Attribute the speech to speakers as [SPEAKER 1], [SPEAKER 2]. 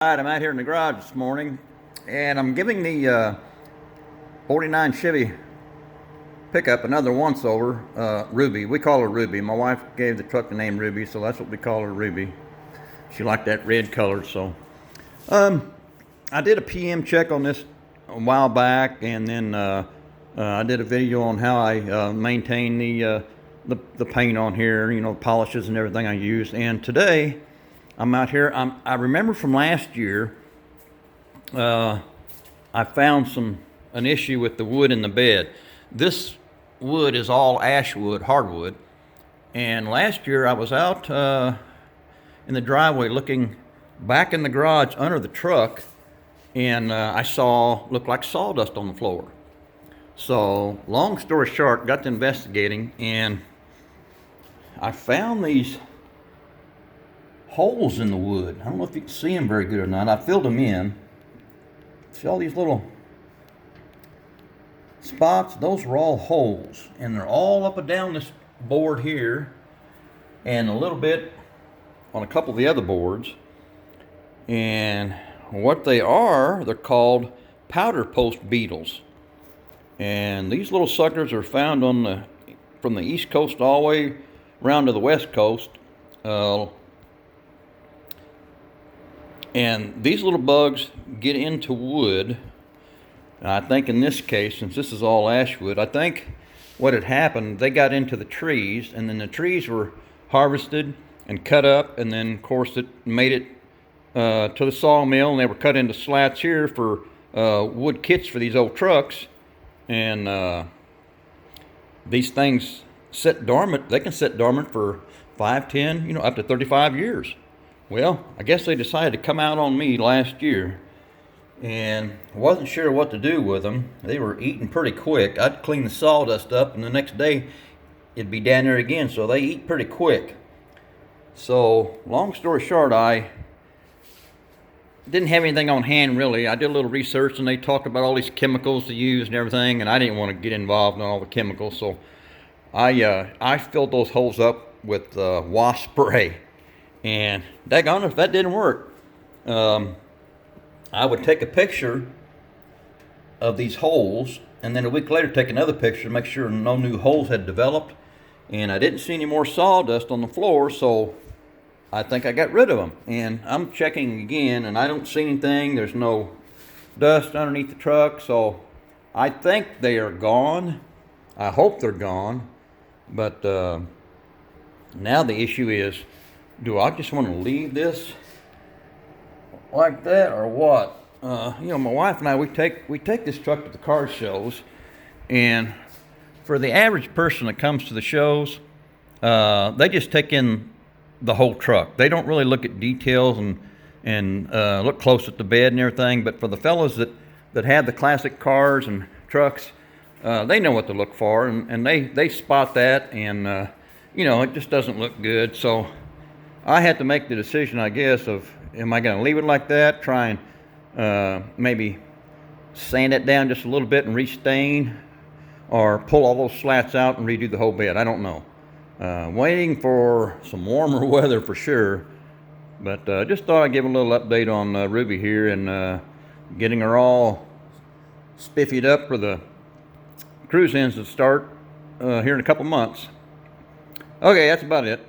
[SPEAKER 1] All right, I'm out here in the garage this morning, and I'm giving the 49 Chevy pickup another once-over, Ruby. We call her Ruby. My wife gave the truck the name Ruby, so that's what we call her, Ruby. She liked that red color, so. I did a PM check on this a while back, and then I did a video on how I maintain the paint on here, polishes and everything I use. And today, I'm out here. I remember from last year, I found an issue with the wood in the bed. This wood is all ash wood, hardwood. And last year I was out in the driveway looking back in the garage under the truck, and I looked like sawdust on the floor. So long story short, got to investigating, and I found these holes in the wood. I don't know if you can see them very good or not. I filled them in. See all these little spots? Those are all holes, and they're all up and down this board here, and a little bit on a couple of the other boards. And what they are, they're called Powder Post Beetles. And these little suckers are found from the East Coast all the way around to the West Coast. And these little bugs get into wood. I think in this case, since this is all ash wood, I think what had happened, they got into the trees, and then the trees were harvested and cut up, and then of course it made it to the sawmill, and they were cut into slats here for wood kits for these old trucks. And these things sit dormant. They can sit dormant for 5, 10, up to 35 years. Well, I guess they decided to come out on me last year, and wasn't sure what to do with them. They were eating pretty quick. I'd clean the sawdust up, and the next day it'd be down there again, so they eat pretty quick. So long story short, I didn't have anything on hand really. I did a little research, and they talked about all these chemicals to use and everything, and I didn't want to get involved in all the chemicals, so I filled those holes up with wasp spray. And daggone if that didn't work. I would take a picture of these holes, and then a week later take another picture to make sure no new holes had developed. And I didn't see any more sawdust on the floor, so I think I got rid of them. And I'm checking again, and I don't see anything. There's no dust underneath the truck, so I think they are gone. I hope they're gone. But now the issue is, do I just want to leave this like that or what? My wife and I, we take this truck to the car shows, and for the average person that comes to the shows, they just take in the whole truck. They don't really look at details and look close at the bed and everything. But for the fellas that have the classic cars and trucks, they know what to look for, and they spot that, and it just doesn't look good. So I had to make the decision, I guess, of am I going to leave it like that, try and maybe sand it down just a little bit and restain, or pull all those slats out and redo the whole bed. I don't know. Waiting for some warmer weather for sure, but just thought I'd give a little update on Ruby here, and getting her all spiffied up for the cruise ins to start here in a couple months. Okay, that's about it.